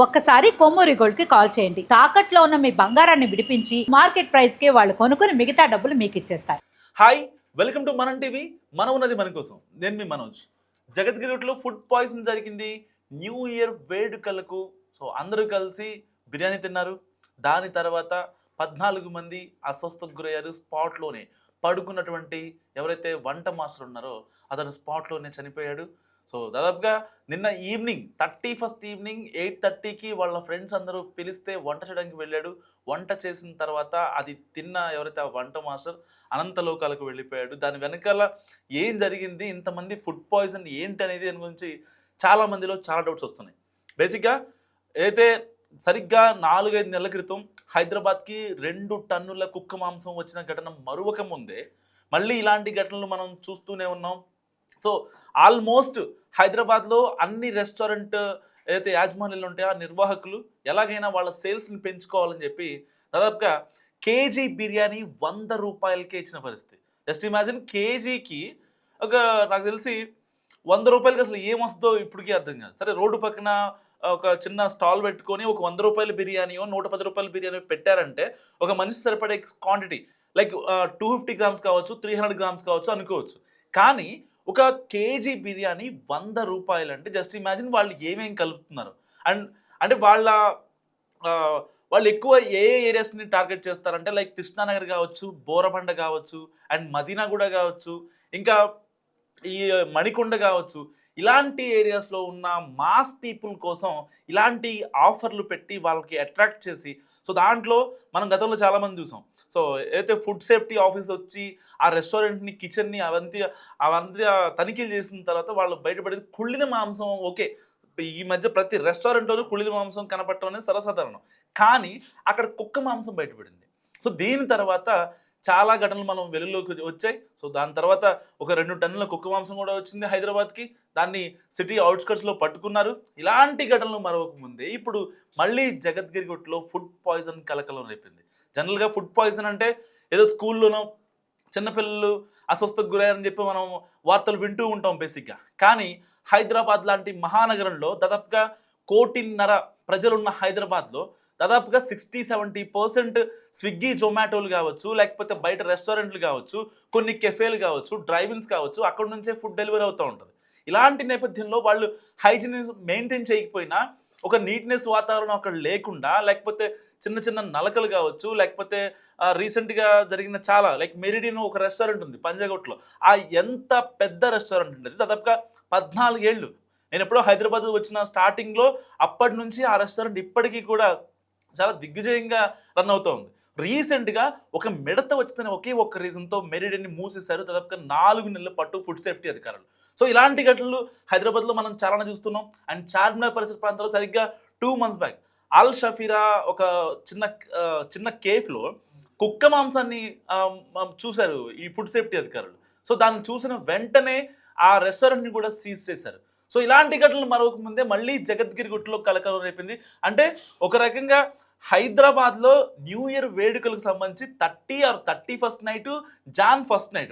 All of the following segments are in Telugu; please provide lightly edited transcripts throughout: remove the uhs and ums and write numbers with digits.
ఒక్కసారి కొమ్మూరి గోల్డ్ కి కాల్ చేయండి. తాకట్లో ఉన్న మీ బంగారాన్ని విడిపించి మార్కెట్ ప్రైస్ కి వాళ్ళు కొనుక్కుని మిగతా డబ్బులు మీకు ఇచ్చేస్తారు. హాయ్, వెల్కమ్ టు మనం టీవీ. మనం ఉన్నది మన కోసం. నేను మీ మనోజ్. జగద్గిరిలో ఫుడ్ పాయిజన్ జరిగింది. న్యూ ఇయర్ వేడుకలకు అందరూ కలిసి బిర్యానీ తిన్నారు. దాని తర్వాత 14 మంది అస్వస్థకు గురయ్యారు. స్పాట్లోనే పడుకున్నటువంటి ఎవరైతే వంట మాస్టర్ ఉన్నారో అతను స్పాట్లోనే చనిపోయాడు. దాదాపుగా నిన్న ఈవినింగ్ 31st ఈవినింగ్ 8:30కి వాళ్ళ ఫ్రెండ్స్ అందరూ పిలిస్తే వంట చేయడానికి వెళ్ళాడు. వంట చేసిన తర్వాత అది తిన్న ఎవరైతే ఆ వంట మాస్టర్ అనంతలోకాలకు వెళ్ళిపోయాడు. దాని వెనకాల ఏం జరిగింది, ఇంతమంది ఫుడ్ పాయిజన్ ఏంటి అనేది దాని గురించి చాలా మందిలో చాలా డౌట్స్ వస్తున్నాయి. బేసిక్గా అయితే సరిగ్గా 4-5 నెలల క్రితం హైదరాబాద్కి 2 టన్నుల కుక్క మాంసం వచ్చిన ఘటన మరువక ముందే మళ్ళీ ఇలాంటి ఘటనలు మనం చూస్తూనే ఉన్నాం. ఆల్మోస్ట్ హైదరాబాద్లో అన్ని రెస్టారెంట్ ఏదైతే యాజమాన్యాలు ఉంటాయో ఆ నిర్వాహకులు ఎలాగైనా వాళ్ళ సేల్స్ని పెంచుకోవాలని చెప్పి దాదాపుగా కేజీ బిర్యానీ 100 రూపాయలకే ఇచ్చిన పరిస్థితి. జస్ట్ ఇమాజిన్, కేజీకి నాకు తెలిసి 100 రూపాయలకి అసలు ఏమొస్తుందో ఇప్పటికీ అర్థం కాదు. సరే, రోడ్డు పక్కన ఒక చిన్న స్టాల్ పెట్టుకొని ఒక 100 రూపాయల బిర్యానీయో 110 రూపాయల బిర్యానీ పెట్టారంటే ఒక మనిషి సరిపడే క్వాంటిటీ లైక్ 250 గ్రామ్స్ కావచ్చు, 300 గ్రామ్స్ కావచ్చు అనుకోవచ్చు. కానీ ఒక కేజీ బిర్యానీ 100 రూపాయలు అంటే జస్ట్ ఇమాజిన్ వాళ్ళు ఏమేమి కలుపుతున్నారు. అండ్ అంటే వాళ్ళు ఎక్కువ ఏ ఏరియాస్ని టార్గెట్ చేస్తారంటే లైక్ కృష్ణానగర్ కావచ్చు, బోరబండ కావచ్చు, అండ్ మదీనాగూడ కావచ్చు, ఇంకా ఈ మణికొండ కావచ్చు, ఇలాంటి ఏరియాస్లో ఉన్న మాస్ పీపుల్ కోసం ఇలాంటి ఆఫర్లు పెట్టి వాళ్ళకి అట్రాక్ట్ చేసి దాంట్లో మనం గతంలో చాలామంది చూసాం. ఏదైతే ఫుడ్ సేఫ్టీ ఆఫీస్ వచ్చి ఆ రెస్టారెంట్ని, కిచెన్ని అవంతా తనిఖీలు చేసిన తర్వాత వాళ్ళు బయటపడేది కుళ్ళిన మాంసం. ఓకే, ఈ మధ్య ప్రతి రెస్టారెంట్లోనూ కుళ్ళిన మాంసం కనపడటం అనేది సర్వసాధారణం. కానీ అక్కడ కుక్క మాంసం బయటపడింది. దీని తర్వాత చాలా ఘటనలు మనం వెలుగులోకి వచ్చాయి. దాని తర్వాత ఒక 2 టన్నుల కుక్క మాంసం కూడా వచ్చింది హైదరాబాద్కి. దాన్ని సిటీ అవుట్స్కట్స్లో పట్టుకున్నారు. ఇలాంటి ఘటనలు మరొక ముందే ఇప్పుడు మళ్ళీ జగద్గిరిగుట్టలో ఫుడ్ పాయిజన్ కలకలం రేపింది. జనరల్గా ఫుడ్ పాయిజన్ అంటే ఏదో స్కూల్లోనో చిన్నపిల్లలు అస్వస్థకు గురయ్యారని చెప్పి మనం వార్తలు వింటూ ఉంటాం బేసిక్గా. కానీ హైదరాబాద్ లాంటి మహానగరంలో దాదాపుగా 1.5 కోటి ప్రజలున్న హైదరాబాద్లో దాదాపుగా 60-70% స్విగ్గీ, జొమాటోలు కావచ్చు, లేకపోతే బయట రెస్టారెంట్లు కావచ్చు, కొన్ని కెఫేలు కావచ్చు, డ్రైవిన్స్ కావచ్చు, అక్కడ నుంచే ఫుడ్ డెలివరీ అవుతూ ఉంటుంది. ఇలాంటి నేపథ్యంలో వాళ్ళు హైజీన్ మెయింటైన్ చేయకపోయినా, ఒక నీట్నెస్ వాతావరణం అక్కడ లేకుండా, లేకపోతే చిన్న చిన్న నలకలు కావచ్చు, లేకపోతే రీసెంట్గా జరిగిన చాలా లైక్ మెరిడిన్ ఒక రెస్టారెంట్ ఉంది పంజాగుట్లో. ఆ ఎంత పెద్ద రెస్టారెంట్ ఉంటుంది, దాదాపుగా 14 ఏళ్ళు. నేను ఎప్పుడో హైదరాబాద్ వచ్చిన స్టార్టింగ్లో అప్పటి నుంచి ఆ రెస్టారెంట్ ఇప్పటికీ కూడా చాలా దిగ్విజయంగా రన్ అవుతూ ఉంది. రీసెంట్గా ఒక మిడత వచ్చిన ఒకే ఒక్క రీజన్తో మెరిడిన్ని మూసేశారు దాదాపుగా 4 నెలల పాటు ఫుడ్ సేఫ్టీ అధికారులు. ఇలాంటి ఘటనలు హైదరాబాద్లో మనం చాలానే చూస్తున్నాం. అండ్ చార్మినార్ పరిసర ప్రాంతాల్లో సరిగ్గా 2 months బ్యాక్ అల్ షఫీరా ఒక చిన్న కేఫ్లో కుక్క మాంసాన్ని చూశారు ఈ ఫుడ్ సేఫ్టీ అధికారులు. దాన్ని చూసిన వెంటనే ఆ రెస్టారెంట్ని కూడా సీజ్ చేశారు. ఇలాంటి ఘటనలు మరొక ముందే మళ్ళీ జగద్గిరిగుట్టలో కలకలం రేపింది. అంటే ఒక రకంగా హైదరాబాద్లో న్యూ ఇయర్ వేడుకలకు సంబంధించి 30 or 31st night, John 1st night.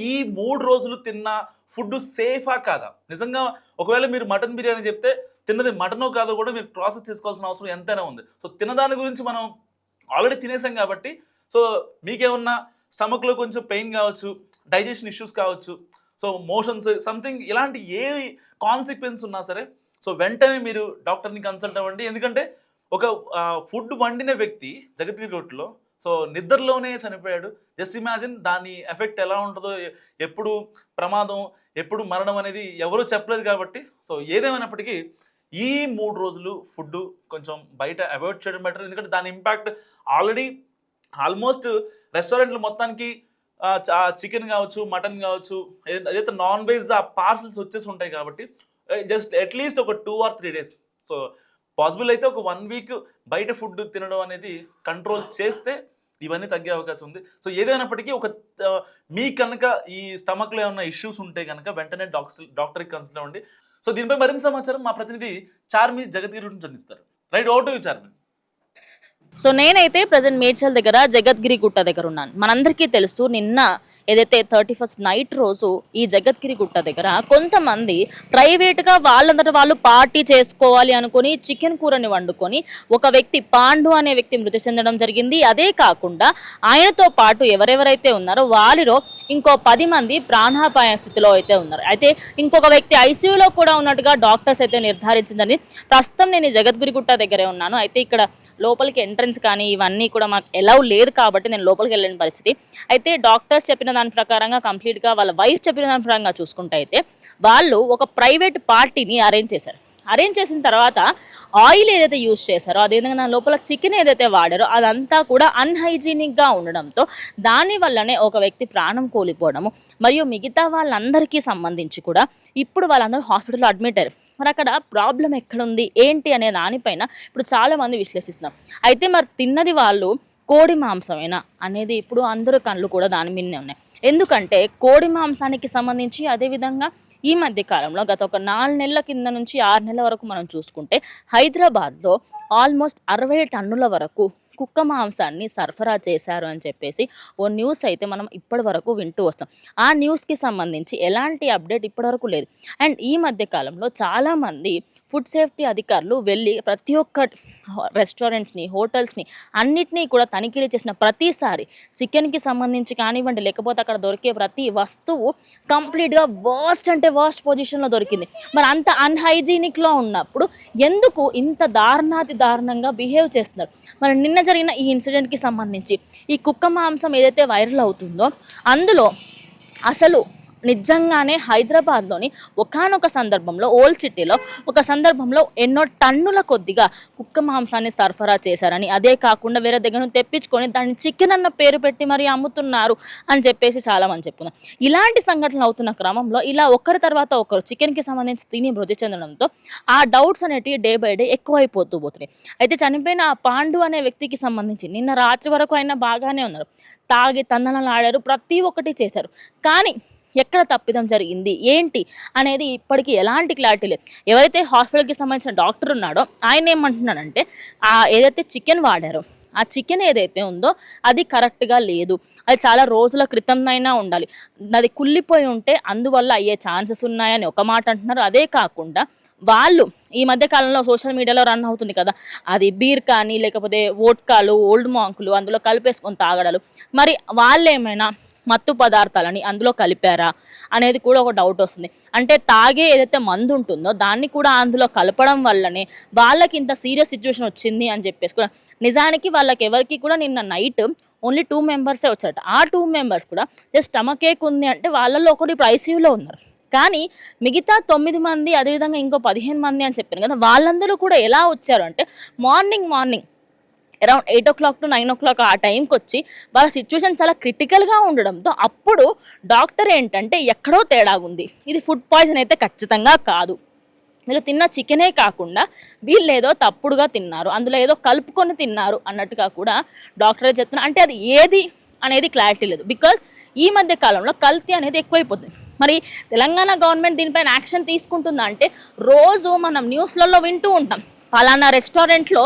ఈ 3 రోజులు తిన్న ఫుడ్ సేఫా కాదా? నిజంగా ఒకవేళ మీరు మటన్ బిర్యానీ చెప్తే తిన్నది మటనో కాదో కూడా మీరు ప్రాసెస్ చేసుకోవాల్సిన అవసరం ఎంతైనా ఉంది. తినదాని గురించి మనం ఆల్రెడీ తినేసాం కాబట్టి మీకేమన్నా స్టమక్లో కొంచెం పెయిన్ కావచ్చు, డైజెషన్ ఇష్యూస్ కావచ్చు, మోషన్స్ సంథింగ్ ఇలాంటి ఏ కాన్సిక్వెన్స్ ఉన్నా సరే వెంటనే మీరు డాక్టర్ని కన్సల్ట్ అవ్వండి. ఎందుకంటే ఒక ఫుడ్ వండిన వ్యక్తి జగద్గిరిగుట్టలో నిద్రలోనే చనిపోయాడు. జస్ట్ ఇమాజిన్ దాని ఎఫెక్ట్ ఎలా ఉంటుందో, ఎప్పుడు ప్రమాదం, ఎప్పుడు మరణం అనేది ఎవరూ చెప్పలేరు కాబట్టి ఏదేమైనప్పటికీ ఈ 3 రోజులు ఫుడ్ కొంచెం బయట అవాయిడ్ చేయడం బెటర్. ఎందుకంటే దాని ఇంపాక్ట్ ఆల్రెడీ ఆల్మోస్ట్ రెస్టారెంట్లు మొత్తానికి చికెన్ కావచ్చు, మటన్ కావచ్చు, ఏదైతే నాన్ వెజ్ ఆ పార్సల్స్ వచ్చేసి ఉంటాయి కాబట్టి జస్ట్ అట్లీస్ట్ ఒక 2 or 3 days పాసిబుల్ అయితే ఒక 1 week బయట ఫుడ్ తినడం అనేది కంట్రోల్ చేస్తే ఇవన్నీ తగ్గే అవకాశం ఉంది. ఏదైనప్పటికీ మీకు కనుక ఈ స్టమక్లో ఏమైనా ఇష్యూస్ ఉంటే కనుక వెంటనే డాక్టర్కి కన్సల్ట్ అవ్వండి. దీనిపై మరింత సమాచారం మా ప్రతినిధి చార్మి జగద్గిరి నుంచి అందిస్తారు. Right, over to you Charmi. So నేనైతే ప్రజెంట్ మేడ్చల్ దగ్గర జగద్గిరి గుట్ట దగ్గర ఉన్నాను. మనందరికీ తెలుసు నిన్న ఏదైతే 31st నైట్ రోజు ఈ జగద్గిరి గుట్ట దగ్గర కొంతమంది ప్రైవేట్గా వాళ్ళంతటా వాళ్ళు పార్టీ చేసుకోవాలి అనుకుని చికెన్ కూరని వండుకొని ఒక వ్యక్తి పాండు అనే వ్యక్తి మృతి చెందడం జరిగింది. అదే కాకుండా ఆయనతో పాటు ఎవరెవరైతే ఉన్నారో వారిలో ఇంకో 10 మంది ప్రాణాపాయ స్థితిలో అయితే ఉన్నారు. అయితే ఇంకొక వ్యక్తి ఐసీయూలో కూడా ఉన్నట్టుగా డాక్టర్స్ అయితే నిర్ధారించిందని. ప్రస్తుతం నేను ఈ జగద్గిరి గుట్ట దగ్గరే ఉన్నాను. అయితే ఇక్కడ లోపలికి ఎంట్రన్స్ కానీ ఇవన్నీ కూడా మాకు ఎలౌ లేదు కాబట్టి నేను లోపలికి వెళ్ళిన పరిస్థితి. అయితే డాక్టర్స్ చెప్పిన దాని ప్రకారంగా కంప్లీట్గా వాళ్ళ వైఫ్ చెప్పిన దాని ప్రకారంగా చూసుకుంటే అయితే వాళ్ళు ఒక ప్రైవేట్ పార్టీని అరేంజ్ చేశారు. అరేంజ్ చేసిన తర్వాత ఆయిల్ ఏదైతే యూజ్ చేశారో అదేవిధంగా లోపల చికెన్ ఏదైతే వాడారో అదంతా కూడా అన్హైజీనిక్గా ఉండడంతో దానివల్లనే ఒక వ్యక్తి ప్రాణం కోల్పోవడము మరియు మిగతా వాళ్ళందరికీ సంబంధించి కూడా ఇప్పుడు వాళ్ళందరూ హాస్పిటల్లో అడ్మిట్ అయ్యారు. మరి అక్కడ ప్రాబ్లం ఎక్కడుంది ఏంటి అనే దానిపైన ఇప్పుడు చాలామంది విశ్లేషిస్తున్నారు. అయితే మరి తిన్నది వాళ్ళు కోడి మాంసమేనా అనేది ఇప్పుడు అందరూ కళ్ళు కూడా దాని మీదనే ఉన్నాయి. ఎందుకంటే కోడి మాంసానికి సంబంధించి అదేవిధంగా ఈ మధ్య కాలంలో గత ఒక 4 నెలల కింద నుంచి 6 నెలల వరకు మనం చూసుకుంటే హైదరాబాద్లో ఆల్మోస్ట్ 60 టన్నుల వరకు కుక్క మాంసాన్ని సరఫరా చేశారు అని చెప్పేసి ఓ న్యూస్ అయితే మనం ఇప్పటి వరకు వింటూ వస్తాం. ఆ న్యూస్కి సంబంధించి ఎలాంటి అప్డేట్ ఇప్పటివరకు లేదు. అండ్ ఈ మధ్య కాలంలో చాలామంది ఫుడ్ సేఫ్టీ అధికారులు వెళ్ళి ప్రతి ఒక్క రెస్టారెంట్స్ని హోటల్స్ని అన్నిటినీ కూడా తనిఖీలు చేసిన ప్రతిసారి చికెన్కి సంబంధించి కానివ్వండి లేకపోతే అక్కడ దొరికే ప్రతి వస్తువు కంప్లీట్గా వర్స్ట్ అంటే వర్స్ట్ పొజిషన్లో దొరికింది. మరి అంత అన్హైజీనిక్లో ఉన్నప్పుడు ఎందుకు ఇంత దారుణాతి దారుణంగా బిహేవ్ చేస్తున్నారు? మరి నిన్న జరిగిన ఈ ఇన్సిడెంట్కి సంబంధించి ఈ కుక్క మాంసం ఏదైతే వైరల్ అవుతుందో అందులో అసలు నిజంగానే హైదరాబాద్లోని ఒకానొక సందర్భంలో ఓల్డ్ సిటీలో ఒక సందర్భంలో ఎన్నో టన్నుల కొద్దిగా కుక్క మాంసాన్ని సరఫరా చేశారని అదే కాకుండా వేరే దగ్గర నుంచి తెప్పించుకొని దాన్ని చికెన్ అన్న పేరు పెట్టి మరీ అమ్ముతున్నారు అని చెప్పేసి చాలామంది చెప్పుకున్నారు. ఇలాంటి సంఘటనలు అవుతున్న క్రమంలో ఇలా ఒకరి తర్వాత ఒకరు చికెన్కి సంబంధించి తిని మృతి చెందడంతో ఆ డౌట్స్ అనేటివి డే బై డే ఎక్కువైపోతూ పోతున్నాయి. అయితే చనిపోయిన ఆ పాండు అనే వ్యక్తికి సంబంధించి నిన్న రాత్రి వరకు అయినా బాగానే ఉన్నారు, తాగి తందనలు ఆడారు, ప్రతి ఒక్కటి చేశారు. కానీ ఎక్కడ తప్పిదం జరిగింది ఏంటి అనేది ఇప్పటికీ ఎలాంటి క్లారిటీ లేదు. ఎవరైతే హాస్పిటల్కి సంబంధించిన డాక్టర్ ఉన్నాడో ఆయన ఏమంటున్నాడంటే ఏదైతే చికెన్ వాడారో ఆ చికెన్ ఏదైతే ఉందో అది కరెక్ట్గా లేదు, అది చాలా రోజుల క్రితంనైనా ఉండాలి, అది కుళ్ళిపోయి ఉంటే అందువల్ల అయ్యే ఛాన్సెస్ ఉన్నాయని ఒక మాట అంటున్నారు. అదే కాకుండా వాళ్ళు ఈ మధ్య కాలంలో సోషల్ మీడియాలో రన్ అవుతుంది కదా, అది బీర్ కానీ లేకపోతే వోడ్కాలు ఓల్డ్ మాంకులు అందులో కలిపేసుకొని తాగడాలు, మరి వాళ్ళు ఏమైనా మత్తు పదార్థాలని అందులో కలిపారా అనేది కూడా ఒక డౌట్ వస్తుంది. అంటే తాగే ఏదైతే మందు ఉంటుందో దాన్ని కూడా అందులో కలపడం వల్లనే వాళ్ళకి ఇంత సీరియస్ సిచ్యువేషన్ వచ్చింది అని చెప్పేసి కూడా నిజానికి వాళ్ళకి ఎవరికి కూడా నిన్న నైట్ ఓన్లీ 2 మెంబర్సే వచ్చారట. ఆ 2 మెంబర్స్ కూడా జస్ట్ స్టమక్ ఏక్ ఉంది అంటే వాళ్ళల్లో ఒకరు ఇప్పుడు ఐసీయూలో ఉన్నారు. కానీ మిగతా 9 మంది అదేవిధంగా ఇంకో 15 మంది అని చెప్పాను కదా, వాళ్ళందరూ కూడా ఎలా వచ్చారు అంటే morning around 8 o'clock to 9 o'clock ఆ టైంకి వచ్చి వాళ్ళ సిచ్యువేషన్ చాలా క్రిటికల్గా ఉండడంతో అప్పుడు డాక్టర్ ఏంటంటే ఎక్కడో తేడా ఉంది, ఇది ఫుడ్ పాయిజన్ అయితే ఖచ్చితంగా కాదు, వీళ్ళు తిన్న చికెనే కాకుండా వీళ్ళు ఏదో తప్పుడుగా తిన్నారు, అందులో ఏదో కలుపుకొని తిన్నారు అన్నట్టుగా కూడా డాక్టరే చెప్తున్నారు. అంటే అది ఏది అనేది క్లారిటీ లేదు. బికాజ్ ఈ మధ్య కాలంలో కల్తీ అనేది ఎక్కువైపోతుంది. మరి తెలంగాణ గవర్నమెంట్ దీనిపైన యాక్షన్ తీసుకుంటుందా అంటే రోజు మనం న్యూస్లలో వింటూ ఉంటాం, ఫలానా రెస్టారెంట్లో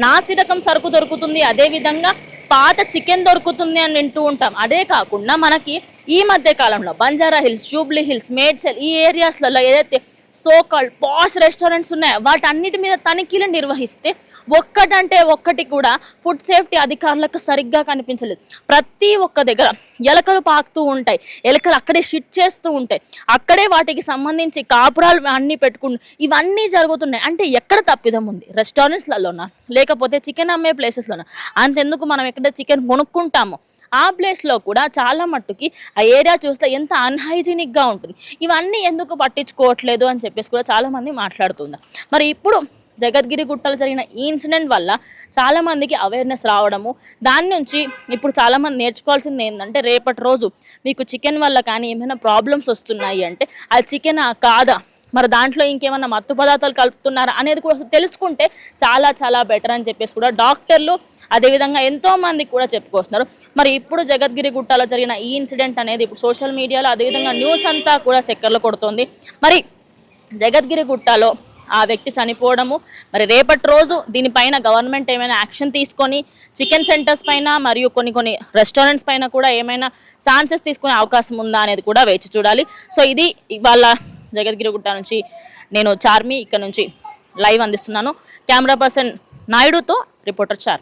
నాసిరకం సరుకు దొరుకుతుంది, అదేవిధంగా పాత చికెన్ దొరుకుతుంది అని వింటూ ఉంటాం. అదే కాకుండా మనకి ఈ మధ్య కాలంలో Banjara hills, Jubilee hills, Medchal ఈ ఏరియాస్లలో ఏదైతే సోకాల్డ్ పాష్ రెస్టారెంట్స్ ఉన్నాయో వాటన్నిటి మీద తనిఖీలు నిర్వహిస్తే ఒక్కటంటే ఒక్కటి కూడా ఫుడ్ సేఫ్టీ అధికారులకు సరిగ్గా కనిపించలేదు. ప్రతి ఒక్క దగ్గర ఎలకలు పాకుతూ ఉంటాయి, ఎలకలు అక్కడే షిట్ చేస్తూ ఉంటాయి, అక్కడే వాటికి సంబంధించి కాపురాలు అన్నీ పెట్టుకుంటూ ఇవన్నీ జరుగుతున్నాయి. అంటే ఎక్కడ తప్పిదం ఉంది? రెస్టారెంట్స్లలోనా లేకపోతే చికెన్ అమ్మే ప్లేసెస్లోనా? అంతెందుకు మనం ఎక్కడ చికెన్ కొనుక్కుంటామో ఆ ప్లేస్లో కూడా చాలా మట్టుకి ఆ ఏరియా చూస్తే ఎంత అన్హైజీనిక్గా ఉంటుంది. ఇవన్నీ ఎందుకు పట్టించుకోవట్లేదు అని చెప్పేసి కూడా చాలామంది మాట్లాడుతున్నారు. మరి ఇప్పుడు జగద్గిరి గుట్టలో జరిగిన ఈ ఇన్సిడెంట్ వల్ల చాలామందికి అవేర్నెస్ రావడము, దాని నుంచి ఇప్పుడు చాలామంది నేర్చుకోవాల్సింది ఏంటంటే రేపటి రోజు మీకు చికెన్ వల్ల కానీ ఏమైనా ప్రాబ్లమ్స్ వస్తున్నాయి అంటే అది చికెన్ కాదా, మరి దాంట్లో ఇంకేమన్నా మత్తు పదార్థాలు కలుపుతున్నారా అనేది కూడా తెలుసుకుంటే చాలా చాలా బెటర్ అని చెప్పేసి కూడా డాక్టర్లు అదేవిధంగా ఎంతోమంది కూడా చెప్పుకొస్తున్నారు. మరి ఇప్పుడు జగద్గిరి గుట్టలో జరిగిన ఈ ఇన్సిడెంట్ అనేది ఇప్పుడు సోషల్ మీడియాలో అదేవిధంగా న్యూస్ అంతా కూడా చక్కర్లు కొడుతుంది. మరి జగద్గిరి గుట్టలో ఆ వ్యక్తి చనిపోవడము, మరి రేపటి రోజు దీనిపైన గవర్నమెంట్ ఏమైనా యాక్షన్ తీసుకొని చికెన్ సెంటర్స్ పైన మరియు కొన్ని రెస్టారెంట్స్ పైన కూడా ఏమైనా ఛాన్సెస్ తీసుకునే అవకాశం ఉందా అనేది కూడా వేచి చూడాలి. సో ఇది ఇవాళ జగద్గిరిగుట్ట నుంచి నేను చార్మి ఇక్కడ నుంచి లైవ్ అందిస్తున్నాను. కెమెరా పర్సన్ నాయుడుతో రిపోర్టర్ చార్మి.